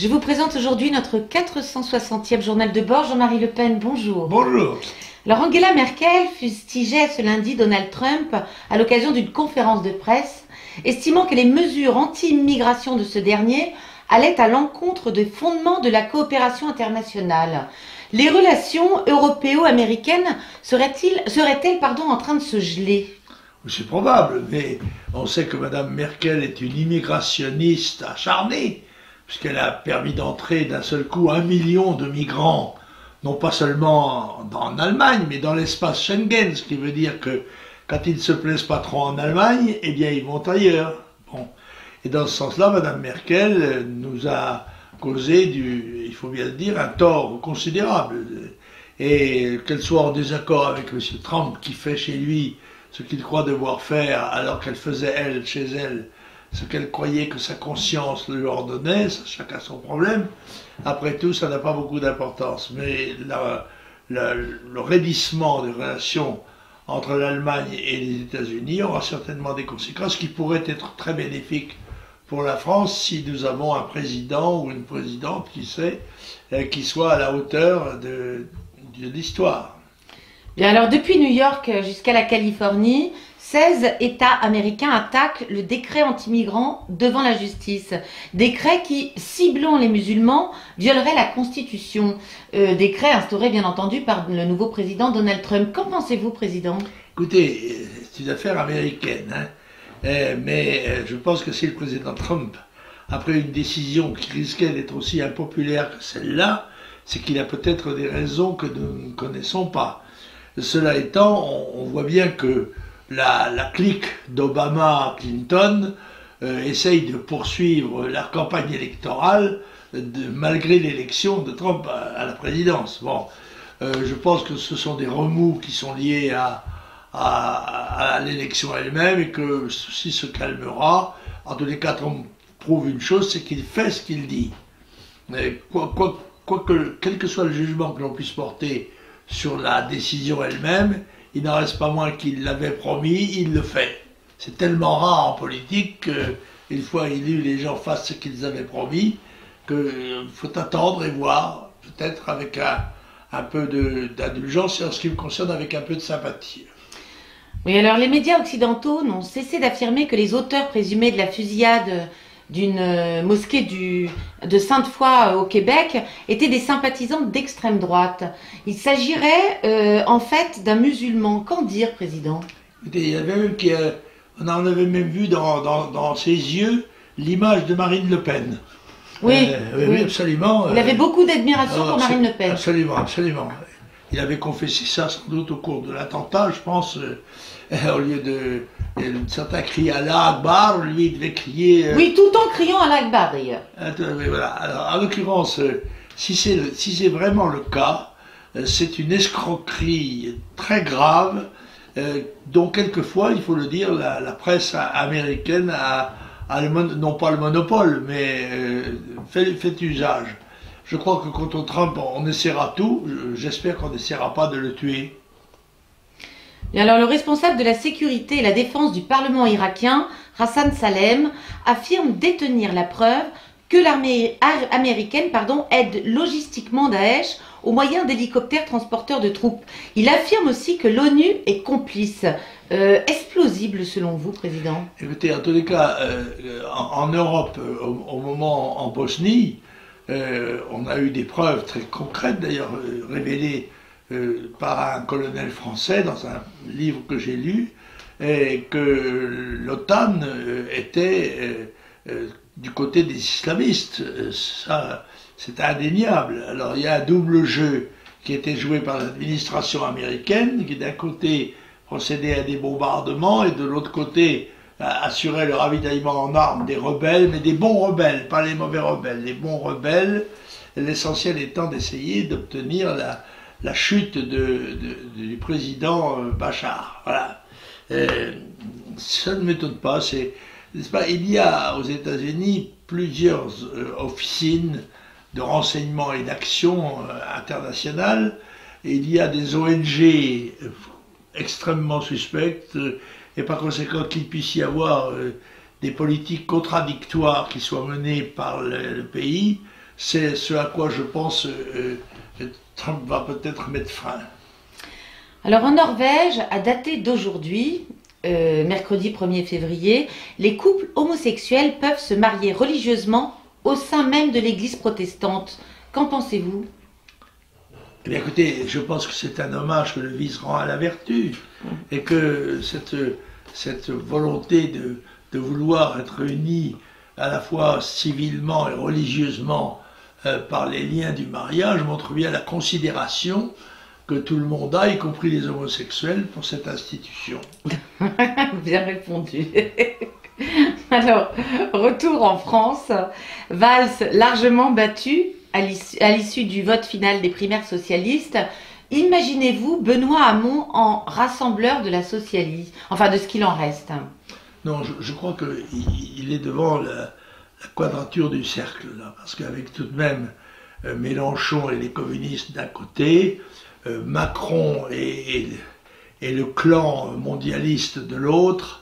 Je vous présente aujourd'hui notre 460e journal de bord. Jean-Marie Le Pen, bonjour. Bonjour. Alors Angela Merkel fustigeait ce lundi Donald Trump à l'occasion d'une conférence de presse, estimant que les mesures anti-immigration de ce dernier allaient à l'encontre des fondements de la coopération internationale. Les relations européo-américaines seraient-elles en train de se geler? C'est probable, mais on sait que Mme Merkel est une immigrationniste acharnée, puisqu'elle a permis d'entrer d'un seul coup 1 million de migrants, non pas seulement en Allemagne, mais dans l'espace Schengen, ce qui veut dire que quand ils ne se plaisent pas trop en Allemagne, eh bien ils vont ailleurs. Bon. Et dans ce sens-là, Mme Merkel nous a causé, il faut bien le dire, un tort considérable. Et qu'elle soit en désaccord avec M. Trump, qui fait chez lui ce qu'il croit devoir faire, alors qu'elle faisait, elle, chez elle, ce qu'elle croyait que sa conscience lui ordonnait, chacun son problème. Après tout, ça n'a pas beaucoup d'importance. Mais le raidissement des relations entre l'Allemagne et les États-Unis aura certainement des conséquences qui pourraient être très bénéfiques pour la France si nous avons un président ou une présidente, qui sait, qui soit à la hauteur de l'histoire. Bien alors, depuis New York jusqu'à la Californie, 16 États américains attaquent le décret anti-migrants devant la justice. Décret qui, ciblant les musulmans, violerait la Constitution. Décret instauré bien entendu par le nouveau président Donald Trump. Qu'en pensez-vous, président? Écoutez, c'est une affaire américaine, hein. Mais je pense que si le président Trump, après une décision qui risquait d'être aussi impopulaire que celle-là, c'est qu'il a peut-être des raisons que nous ne connaissons pas. Cela étant, on voit bien que la clique d'Obama-Clinton essaye de poursuivre la campagne électorale malgré l'élection de Trump à la présidence. Bon, je pense que ce sont des remous qui sont liés à l'élection elle-même et que ceci se calmera. En tous les cas, Trump prouve une chose, c'est qu'il fait ce qu'il dit. Mais quel que soit le jugement que l'on puisse porter sur la décision elle-même, il n'en reste pas moins qu'il l'avait promis, il le fait. C'est tellement rare en politique qu'une fois élus, les gens fassent ce qu'ils avaient promis, qu'il faut attendre et voir, peut-être avec un peu d'indulgence et en ce qui me concerne avec un peu de sympathie. Oui, alors les médias occidentaux n'ont cessé d'affirmer que les auteurs présumés de la fusillade d'une mosquée de Sainte-Foy au Québec étaient des sympathisants d'extrême droite. Il s'agirait en fait d'un musulman. Qu'en dire, président? Il y avait même on en avait même vu dans ses yeux l'image de Marine Le Pen. Oui, oui, absolument. Il avait beaucoup d'admiration pour Marine Le Pen. Absolument, absolument. Il avait confessé ça sans doute au cours de l'attentat, je pense, au lieu de certains criaient Allah Akbar, lui il devait crier... Oui, tout en criant Allah Akbar d'ailleurs. Voilà. Alors, en l'occurrence, si c'est vraiment le cas, c'est une escroquerie très grave, dont quelquefois, il faut le dire, la presse américaine a non pas le monopole, mais fait usage. Je crois que contre Trump, on essaiera tout. J'espère qu'on n'essaiera pas de le tuer. Et alors, le responsable de la sécurité et la défense du Parlement irakien, Hassan Salem, affirme détenir la preuve que l'armée américaine aide logistiquement Daesh au moyen d'hélicoptères transporteurs de troupes. Il affirme aussi que l'ONU est complice. Est-ce plausible selon vous, président? Écoutez, en tous les cas, en Europe, au moment en Bosnie, on a eu des preuves très concrètes, d'ailleurs révélées par un colonel français dans un livre que j'ai lu, et que l'OTAN était du côté des islamistes. Ça, c'est indéniable. Alors il y a un double jeu qui était joué par l'administration américaine, qui d'un côté procédait à des bombardements et de l'autre côté assurait le ravitaillement en armes des rebelles, mais des bons rebelles, pas les mauvais rebelles, les bons rebelles, l'essentiel étant d'essayer d'obtenir la chute du président Bachar. Voilà. Ça ne m'étonne pas. N'est-ce pas, il y a aux États-Unis plusieurs officines de renseignement et d'action internationales. Et il y a des ONG extrêmement suspectes, et par conséquent qu'il puisse y avoir des politiques contradictoires qui soient menées par le pays, c'est ce à quoi je pense Trump va peut-être mettre fin. Alors en Norvège, à dater d'aujourd'hui, mercredi 1er février, les couples homosexuels peuvent se marier religieusement au sein même de l'église protestante. Qu'en pensez-vous? Eh bien, écoutez, je pense que c'est un hommage que le vice rend à la vertu, et que cette volonté de vouloir être unis à la fois civilement et religieusement par les liens du mariage montre bien la considération que tout le monde a, y compris les homosexuels, pour cette institution. Bien répondu. Alors, retour en France, Valls largement battu à l'issue du vote final des primaires socialistes. Imaginez-vous Benoît Hamon en rassembleur de la socialisme, enfin de ce qu'il en reste? Non, je crois qu'il est devant la quadrature du cercle, là, parce qu'avec tout de même Mélenchon et les communistes d'un côté, Macron et le clan mondialiste de l'autre,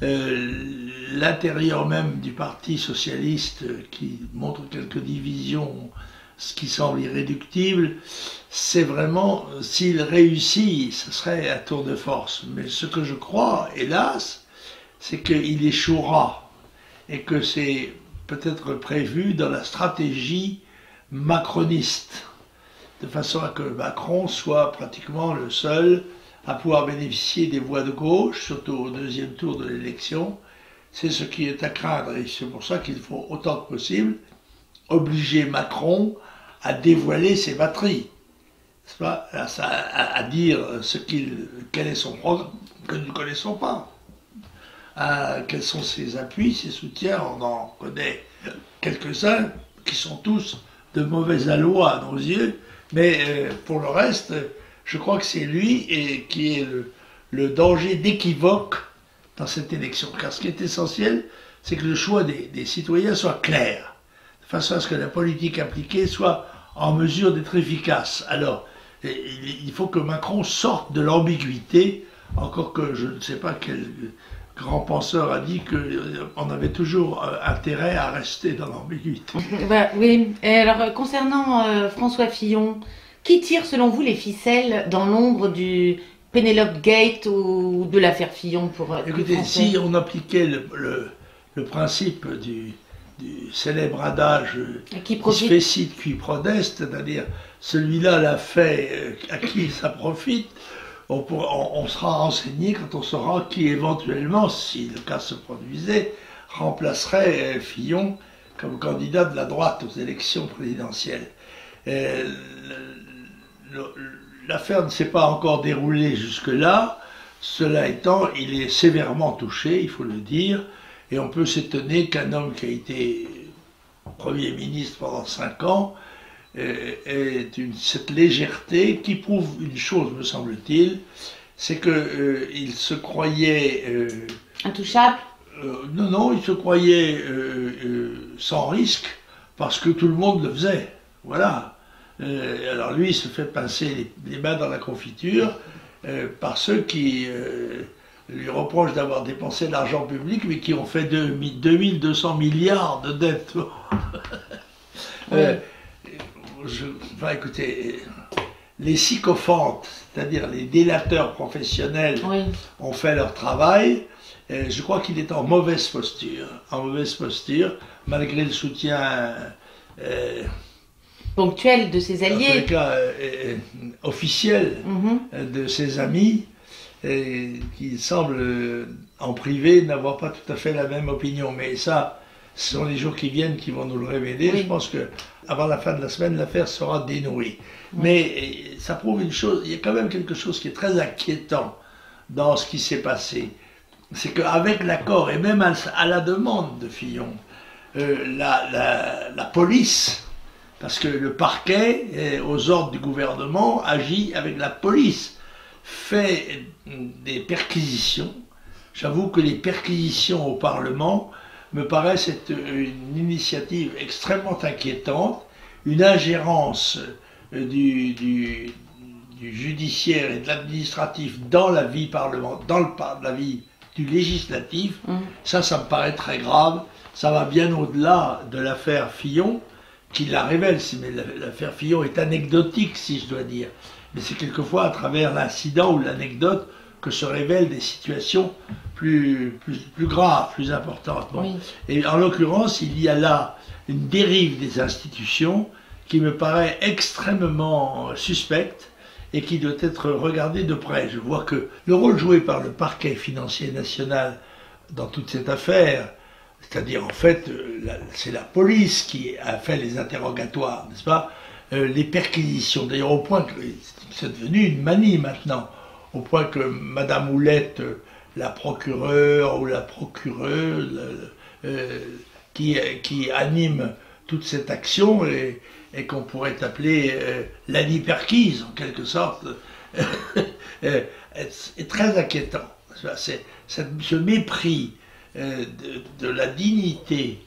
l'intérieur même du Parti socialiste qui montre quelques divisions, ce qui semble irréductible, c'est vraiment, s'il réussit, ce serait un tour de force. Mais ce que je crois, hélas, c'est qu'il échouera et que c'est peut-être prévu dans la stratégie macroniste, de façon à que Macron soit pratiquement le seul à pouvoir bénéficier des voix de gauche, surtout au deuxième tour de l'élection. C'est ce qui est à craindre, et c'est pour ça qu'il faut autant que possible obliger Macron à dévoiler ses batteries, pas, à dire quel est son programme, que nous ne connaissons pas, quels sont ses appuis, ses soutiens. On en connaît quelques-uns qui sont tous de mauvais aloi à nos yeux, mais pour le reste, je crois que c'est lui qui est le danger d'équivoque dans cette élection. Car ce qui est essentiel, c'est que le choix des citoyens soit clair, de façon à ce que la politique appliquée soit en mesure d'être efficace. Alors, il faut que Macron sorte de l'ambiguïté, encore que je ne sais pas quel grand penseur a dit qu'on avait toujours intérêt à rester dans l'ambiguïté. Bah, oui, et alors concernant François Fillon, qui tire selon vous les ficelles dans l'ombre du Penelope Gate ou de l'affaire Fillon pour Écoutez, si on appliquait le principe du célèbre adage qui se fait cite qui prodeste, c'est-à-dire celui-là l'a fait, à qui ça profite, on sera renseigné quand on saura qui éventuellement, si le cas se produisait, remplacerait Fillon comme candidat de la droite aux élections présidentielles. L'affaire ne s'est pas encore déroulée jusque-là. Cela étant, il est sévèrement touché, il faut le dire, et on peut s'étonner qu'un homme qui a été Premier ministre pendant 5 ans ait cette légèreté qui prouve une chose, me semble-t-il, c'est qu'il se croyait... intouchable. Non, il se croyait sans risque, parce que tout le monde le faisait. Voilà. Alors lui, il se fait pincer les mains dans la confiture par ceux qui lui reprochent d'avoir dépensé de l'argent public, mais qui ont fait 2200 milliards de dettes. Enfin, écoutez, les sycophantes, c'est-à-dire les délateurs professionnels, ont fait leur travail. Je crois qu'il est en mauvaise posture, malgré le soutien ponctuel de ses alliés, en tous les cas officiel de ses amis, qui semblent en privé n'avoir pas tout à fait la même opinion. Mais ça, ce sont les jours qui viennent qui vont nous le révéler. Je pense qu'avant la fin de la semaine, l'affaire sera dénouée. Mais ça prouve une chose, il y a quand même quelque chose qui est très inquiétant dans ce qui s'est passé. C'est qu'avec l'accord, et même à la demande de Fillon, la police, parce que le parquet, aux ordres du gouvernement, agit avec la police, fait des perquisitions. J'avoue que les perquisitions au Parlement me paraissent être une initiative extrêmement inquiétante, une ingérence du judiciaire et de l'administratif dans la vie parlementaire, dans la vie du législatif. Ça me paraît très grave. Ça va bien au-delà de l'affaire Fillon, qui la révèle. Mais l'affaire Fillon est anecdotique, si je dois dire. Mais c'est quelquefois à travers l'incident ou l'anecdote que se révèlent des situations plus graves, plus importantes. Bon. Oui. Et en l'occurrence, il y a là une dérive des institutions qui me paraît extrêmement suspecte et qui doit être regardée de près. Je vois que le rôle joué par le parquet financier national dans toute cette affaire, c'est-à-dire en fait, c'est la police qui a fait les interrogatoires, n'est-ce pas, les perquisitions, d'ailleurs au point que c'est devenu une manie maintenant, au point que Madame Houlette, la procureure ou la procureuse qui anime toute cette action et qu'on pourrait appeler l'Annie Perquise en quelque sorte, est très inquiétant. Ce mépris de la dignité,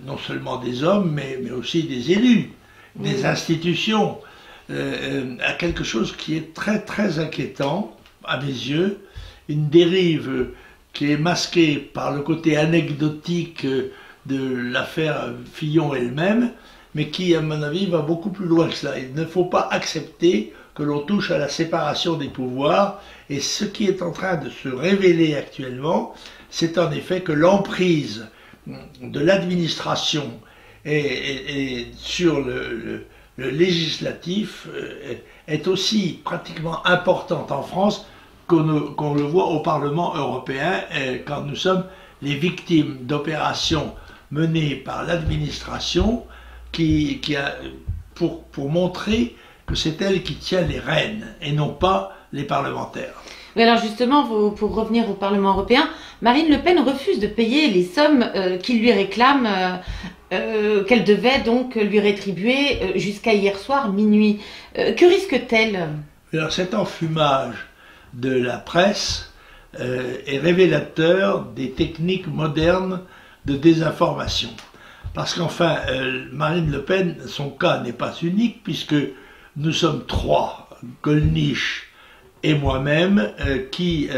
non seulement des hommes, mais aussi des élus, des institutions, à quelque chose qui est très très inquiétant à mes yeux, une dérive qui est masquée par le côté anecdotique de l'affaire Fillon elle-même, mais qui à mon avis va beaucoup plus loin que cela. Il ne faut pas accepter que l'on touche à la séparation des pouvoirs, et ce qui est en train de se révéler actuellement, c'est en effet que l'emprise de l'administration et sur le législatif est aussi pratiquement importante en France qu'on le voit au Parlement européen, quand nous sommes les victimes d'opérations menées par l'administration pour montrer que c'est elle qui tient les rênes et non pas les parlementaires. Oui, alors justement, pour revenir au Parlement européen, Marine Le Pen refuse de payer les sommes qu'il lui réclame, qu'elle devait donc lui rétribuer jusqu'à hier soir, minuit. Que risque-t-elle? Alors cet enfumage de la presse est révélateur des techniques modernes de désinformation. Parce qu'enfin, Marine Le Pen, son cas n'est pas unique, puisque nous sommes trois, Gollnisch et moi-même, qui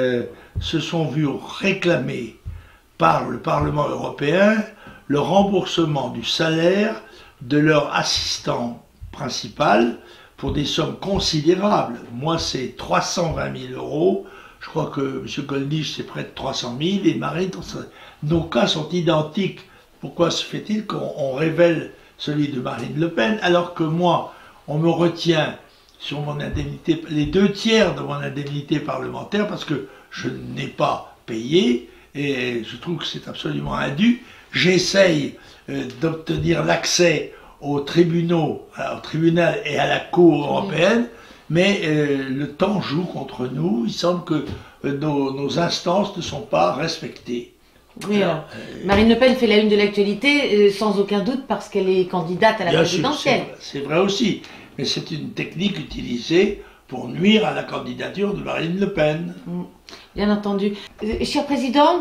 se sont vus réclamer par le Parlement européen le remboursement du salaire de leur assistant principal pour des sommes considérables. Moi, c'est 320 000 €. Je crois que M. Gollnisch, c'est près de 300 000, et Marine, nos cas sont identiques. Pourquoi se fait-il qu'on révèle celui de Marine Le Pen, alors que moi, on me retient sur mon indemnité, les 2/3 de mon indemnité parlementaire, parce que je n'ai pas payé, et je trouve que c'est absolument indu. J'essaye d'obtenir l'accès aux tribunaux, au tribunal et à la Cour européenne, mais le temps joue contre nous. Il semble que nos instances ne sont pas respectées. Oui, alors, Marine Le Pen fait la une de l'actualité, sans aucun doute, parce qu'elle est candidate à la présidentielle. C'est vrai aussi, mais c'est une technique utilisée pour nuire à la candidature de Marine Le Pen. Bien entendu. Cher Président,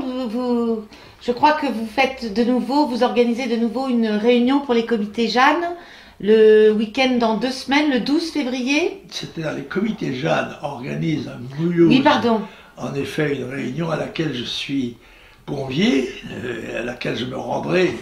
je crois que vous organisez de nouveau une réunion pour les comités Jeanne, le week-end dans 2 semaines, le 12 février. C'est-à-dire les comités Jeanne organisent à Mulhouse, oui, pardon, en effet, une réunion à laquelle je suis convié, à laquelle je me rendrai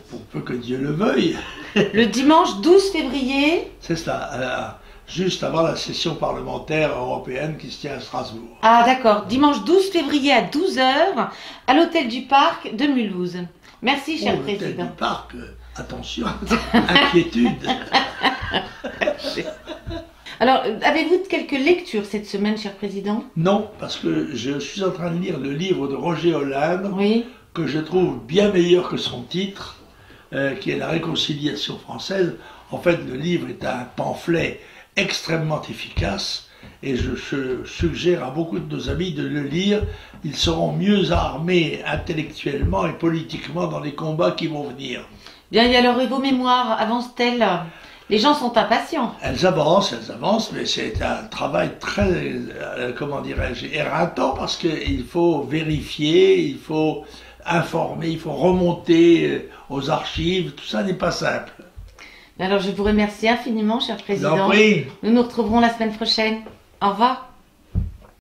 pour peu que Dieu le veuille. Le dimanche 12 février. C'est ça, juste avant la session parlementaire européenne qui se tient à Strasbourg. Ah d'accord, dimanche 12 février à 12 h à l'hôtel du Parc de Mulhouse. Merci, cher Président. L'hôtel du Parc, attention, inquiétude. Alors, avez-vous quelques lectures cette semaine, cher Président? Non, parce que je suis en train de lire le livre de Roger Hollande, oui, que je trouve bien meilleur que son titre, qui est La réconciliation française. En fait, le livre est un pamphlet extrêmement efficace, et je suggère à beaucoup de nos amis de le lire. Ils seront mieux armés intellectuellement et politiquement dans les combats qui vont venir. Bien, et alors, et vos mémoires avancent-elles? Les gens sont impatients. Elles avancent, mais c'est un travail très, comment dirais-je, éreintant, parce qu'il faut vérifier, il faut informer, il faut remonter aux archives, tout ça n'est pas simple. Alors je vous remercie infiniment, cher Président. Je vous en prie. Nous nous retrouverons la semaine prochaine. Au revoir.